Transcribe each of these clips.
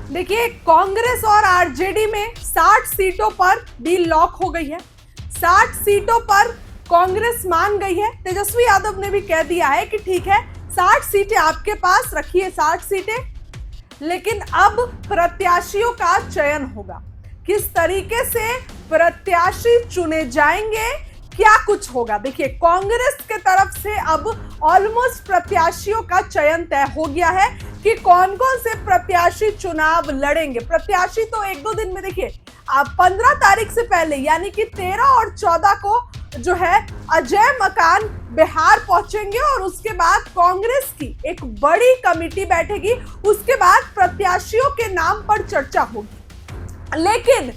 देखिए, कांग्रेस और आरजेडी में 60 सीटों पर डील लॉक हो गई है। 60 सीटों पर कांग्रेस मान गई है। तेजस्वी यादव ने भी कह दिया है कि ठीक है, 60 सीटें आपके पास रखिए, 60 सीटें, लेकिन अब प्रत्याशियों का चयन होगा। किस तरीके से प्रत्याशी चुने जाएंगे, क्या कुछ होगा। देखिए, कांग्रेस के तरफ से अब ऑलमोस्ट प्रत्याशियों का चयन तय हो गया है कि कौन कौन से प्रत्याशी चुनाव लड़ेंगे। प्रत्याशी तो एक दो दिन में, देखिए आप 15 तारीख से पहले यानी कि 13 और 14 को जो है अजय मकान बिहार पहुंचेंगे और उसके बाद कांग्रेस की एक बड़ी कमेटी बैठेगी। उसके बाद प्रत्याशियों के नाम पर चर्चा होगी। लेकिन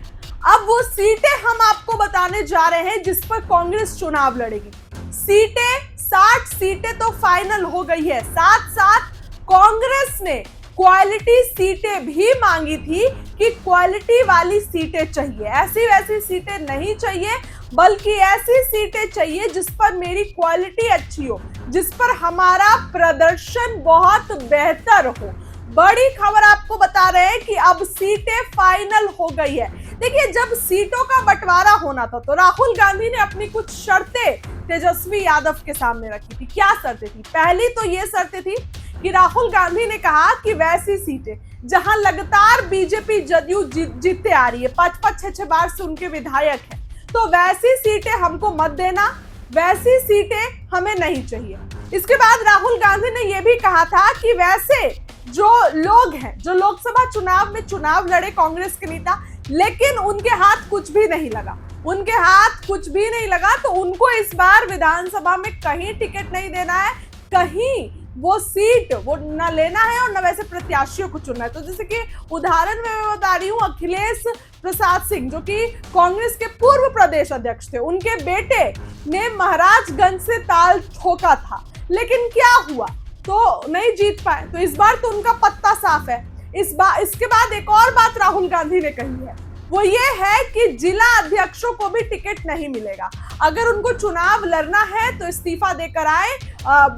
अब वो सीटें हम आपको बताने जा रहे हैं जिस पर कांग्रेस चुनाव लड़ेगी। सीटें 60 सीटें तो फाइनल हो गई है। साथ साथ कांग्रेस ने क्वालिटी सीटें भी मांगी थी कि क्वालिटी वाली सीटें चाहिए, ऐसी वैसी सीटें नहीं चाहिए, बल्कि ऐसी सीटें चाहिए जिस पर मेरी क्वालिटी अच्छी हो, जिस पर हमारा प्रदर्शन बहुत बेहतर हो। बड़ी खबर आपको बता रहे हैं कि अब सीटें फाइनल हो गई है। देखिए, जब सीटों का बंटवारा होना था तो राहुल गांधी ने अपनी कुछ शर्तें तेजस्वी यादव के सामने रखी थी। क्या शर्तें थी? पहली तो ये शर्तें थी कि राहुल गांधी ने कहा कि वैसी सीटें जहां लगातार बीजेपी जदयू जीतते आ रही है, 5-5, 6-6 बार से उनके विधायक हैं, तो वैसी सीटें हमको मत देना, वैसी सीटें हमें नहीं चाहिए। इसके बाद राहुल गांधी ने यह भी कहा था कि वैसे जो लोग हैं, जो लोकसभा चुनाव में चुनाव लड़े कांग्रेस के नेता, लेकिन उनके हाथ कुछ भी नहीं लगा, उनके हाथ कुछ भी नहीं लगा, तो उनको इस बार विधानसभा में कहीं टिकट नहीं देना है, कहीं वो सीट वो न लेना है और न वैसे प्रत्याशियों को चुनना है। तो जैसे कि उदाहरण में मैं बता रही हूँ, अखिलेश प्रसाद सिंह जो कि कांग्रेस के पूर्व प्रदेश अध्यक्ष थे, उनके बेटे ने महाराजगंज से ताल ठोका था, लेकिन क्या हुआ, तो नहीं जीत पाए। तो इस बार तो उनका पत्ता साफ है। इसके बाद एक और बात राहुल गांधी ने कही है, वो ये है कि जिला अध्यक्षों को भी टिकट नहीं मिलेगा। अगर उनको चुनाव लड़ना है तो इस्तीफा देकर आए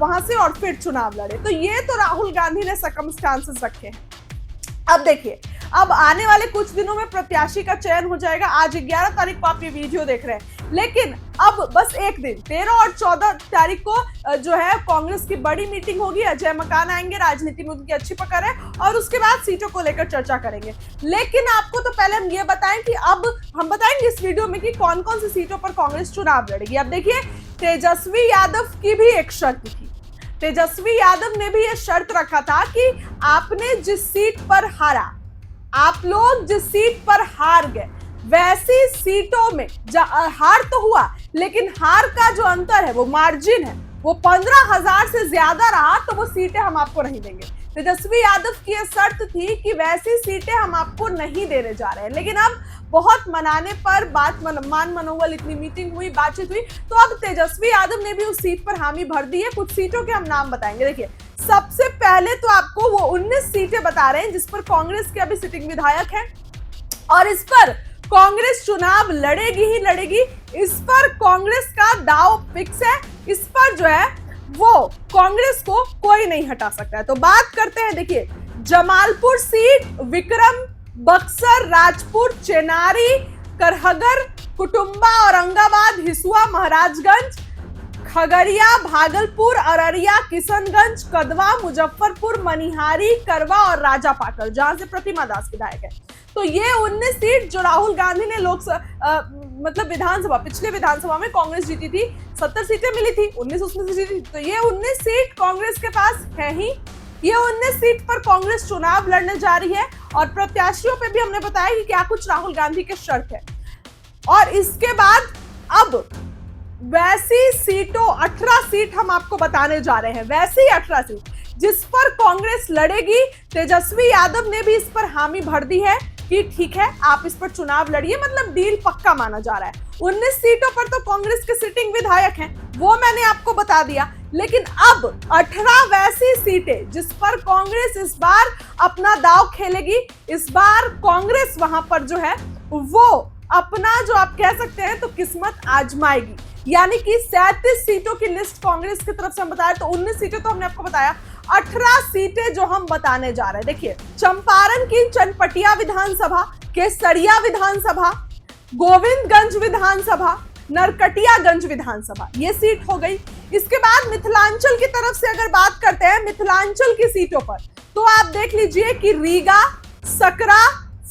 वहां से और फिर चुनाव लड़े। तो ये तो राहुल गांधी ने सर्कमस्टांसेस रखे हैं। अब देखिए, अब आने वाले कुछ दिनों में प्रत्याशी का चयन हो जाएगा। आज 11 तारीख को आप ये वीडियो देख रहे हैं, लेकिन अब बस एक दिन 13 और 14 तारीख को जो है कांग्रेस की बड़ी मीटिंग होगी। अजय मकान आएंगे, राजनीति में उनकी अच्छी पकड़ है, और उसके बाद सीटों को लेकर चर्चा करेंगे। लेकिन आपको तो पहले हम ये बताएं कि अब हम बताएंगे इस वीडियो में कि कौन कौन सी सीटों पर कांग्रेस चुनाव लड़ेगी। अब देखिए, तेजस्वी यादव की भी एक शर्त थी। तेजस्वी यादव ने भी यह शर्त रखा था कि आपने जिस सीट पर हारा, आप लोग जिस सीट पर हार गए, वैसी सीटों में हार तो हुआ, लेकिन हार का जो अंतर है, वो मार्जिन है, वो 15,000 से ज्यादा रहा, तो वो सीटें हम आपको नहीं देंगे। तेजस्वी यादव की यह शर्त थी कि वैसी सीटें हम आपको नहीं देने जा रहे हैं। लेकिन अब बहुत मनाने पर मान मनोबल, इतनी मीटिंग हुई, बातचीत हुई, तो अब तेजस्वी यादव ने भी उस सीट पर हामी भर दी है। कुछ सीटों के हम नाम बताएंगे। देखिए, सबसे पहले तो आपको वो 19 सीटें बता रहे हैं जिस पर कांग्रेस के अभी सिटिंग विधायक हैं, और इस पर कांग्रेस चुनाव लड़ेगी ही लड़ेगी। इस पर कांग्रेस का दाव फिक्स है। इस पर जो है वो कांग्रेस को कोई नहीं हटा सकता है। तो बात करते हैं, देखिए, जमालपुर सीट, विक्रम, बक्सर, राजपुर, चेनारी, करहगर, कुटुंबा, औरंगाबाद, हिसुआ, महाराजगंज, खगड़िया, भागलपुर, अररिया, किशनगंज, कदवा, मुजफ्फरपुर, मनिहारी, करवा और राजापाकड़, जहां से प्रतिमा दास विधायक है। तो ये 19 सीट जो राहुल गांधी ने मतलब विधानसभा, पिछले विधानसभा में कांग्रेस जीती थी, 70 सीटें मिली थी, 19 उसमें से जीती। तो ये 19 सीट कांग्रेस के पास है ही। ये 19 सीट पर कांग्रेस चुनाव लड़ने जा रही है, और प्रत्याशियों पे भी हमने बताया कि क्या कुछ राहुल गांधी के शर्त है। और इसके बाद अब वैसी सीटों 18 सीट हम आपको बताने जा रहे हैं, वैसी 18 सीट जिस पर कांग्रेस लड़ेगी। तेजस्वी यादव ने भी इस पर हामी भर दी है कि ठीक है, आप इस पर चुनाव लड़िए, मतलब डील पक्का माना जा रहा है। 19 सीटों पर तो कांग्रेस के सिटिंग विधायक हैं, वो मैंने आपको बता दिया। लेकिन अब 18 वैसी सीटें जिस पर कांग्रेस इस बार अपना दांव खेलेगी। इस बार कांग्रेस वहां पर जो है वो अपना, जो आप कह सकते हैं, तो किस्मत आजमाएगी। यानी कि 37 सीटों की लिस्ट कांग्रेस की तरफ से हम बताया, तो 19 सीटें तो हमने आपको बताया। 18 सीटें जो हम बताने जा रहे हैं। देखिए, चंपारण की चनपटिया विधानसभा, केसरिया विधानसभा, गोविंदगंज विधानसभा, नरकटियागंज विधानसभा, ये सीट हो गई। इसके बाद मिथिलांचल की तरफ से अगर बात करते हैं मिथिलांचल की सीटों पर, तो आप देख लीजिए कि रीगा, सकरा,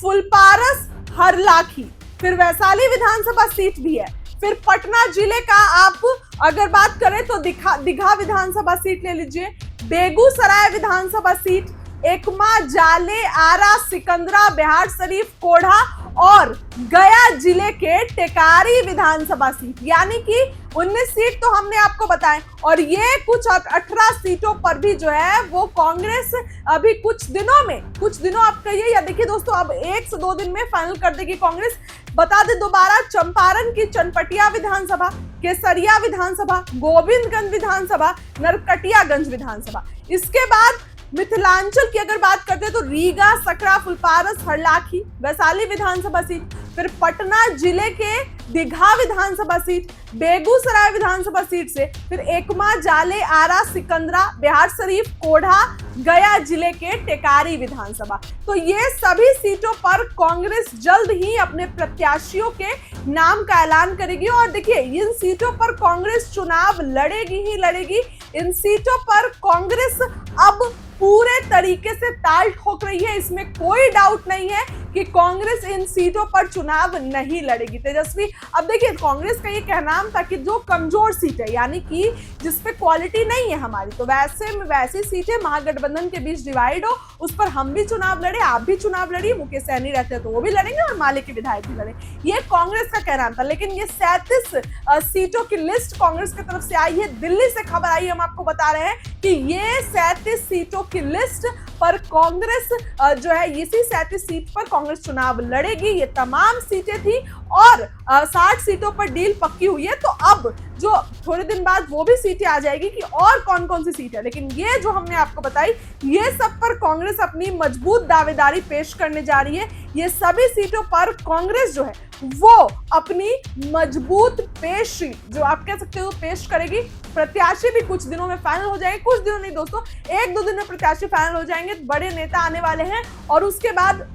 फुलपारस, हरलाखी, फिर वैशाली विधानसभा सीट भी है। फिर पटना जिले का आप अगर बात करें तो दीघा विधानसभा सीट ले लीजिए, बेगूसराय विधानसभा सीट, एकमा, जाले, आरा, सिकंदरा, बिहार शरीफ, कोढ़ा और गया जिले के टेकारी विधानसभा सीट। यानी कि 19 सीट तो हमने आपको बताए, और ये कुछ 18 सीटों पर भी जो है वो कांग्रेस अभी कुछ दिनों आप कहिए या देखिए दोस्तों, अब 1 से 2 दिन में फाइनल कर देगी कांग्रेस। बता दे दोबारा, चंपारण की चनपटिया विधानसभा, केसरिया विधानसभा, गोविंदगंज विधानसभा, नरकटियागंज विधानसभा। इसके बाद मिथिलांचल की अगर बात करते हैं तो रीगा, सकरा, फुलपारस, हरलाखी, वैशाली विधानसभा सीट, फिर पटना जिले के दीघा विधानसभा सीट, बेगूसराय विधानसभा सीट से फिर एकमा, जाले, आरा, सिकंदरा, बिहार शरीफ, कोढ़ा, गया जिले के टेकारी विधानसभा। तो ये सभी सीटों पर कांग्रेस जल्द ही अपने प्रत्याशियों के नाम का ऐलान करेगी। और देखिए, इन सीटों पर कांग्रेस चुनाव लड़ेगी ही लड़ेगी। इन सीटों पर कांग्रेस अब पूरे तरीके से ताल ठोक रही है, इसमें कोई डाउट नहीं है कि कांग्रेस इन सीटों पर चुनाव नहीं लड़ेगी। तेजस्वी, अब देखिए, कांग्रेस का ये कहनाम था कि जो कमजोर सीट है, यानी कि जिसपे क्वालिटी नहीं है हमारी, तो वैसी सीटें महागठबंधन के बीच डिवाइड हो, उस पर हम भी चुनाव लड़े, आप भी चुनाव लड़िए, मुकेश सहनी रहते हैं तो वो भी लड़ेंगे और माले के विधायक भी लड़े, ये कांग्रेस का कहनाम था। लेकिन ये 37 सीटों की लिस्ट कांग्रेस की तरफ से आई है। दिल्ली से खबर आई, हम आपको बता रहे हैं कि ये 37 सीटों की लिस्ट पर कांग्रेस जो है, इसी 37 सीट पर कांग्रेस चुनाव लड़ेगी। ये तमाम सीटें थी और 60 सीटों पर डील पक्की हुई है। तो अब जो थोड़े दिन बाद वो भी सीटें आ जाएगी कि और कौन कौन सी सीट है। लेकिन ये जो हमने आपको बताई, ये सब पर कांग्रेस अपनी मजबूत दावेदारी पेश करने जा रही है। ये सभी सीटों पर कांग्रेस जो है वो अपनी मजबूत पेशी, जो आप कह सकते हो, पेश करेगी। प्रत्याशी भी कुछ दिनों में फाइनल हो जाएंगे, कुछ दिनों नहीं दोस्तों, 1-2 दिन में प्रत्याशी फाइनल हो जाएंगे, बड़े नेता आने वाले हैं। और उसके बाद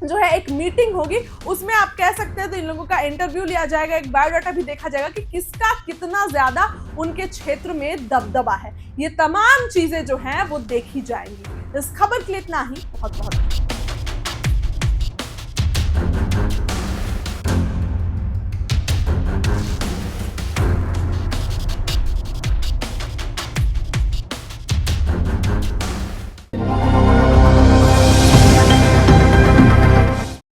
जो है एक मीटिंग होगी, उसमें आप कह सकते हैं तो इन लोगों का इंटरव्यू लिया जाएगा, एक बायोडाटा भी देखा जाएगा कि किसका कितना ज्यादा उनके क्षेत्र में दबदबा है। ये तमाम चीजें जो हैं वो देखी जाएंगी। इस खबर के लिए इतना ही, बहुत बहुत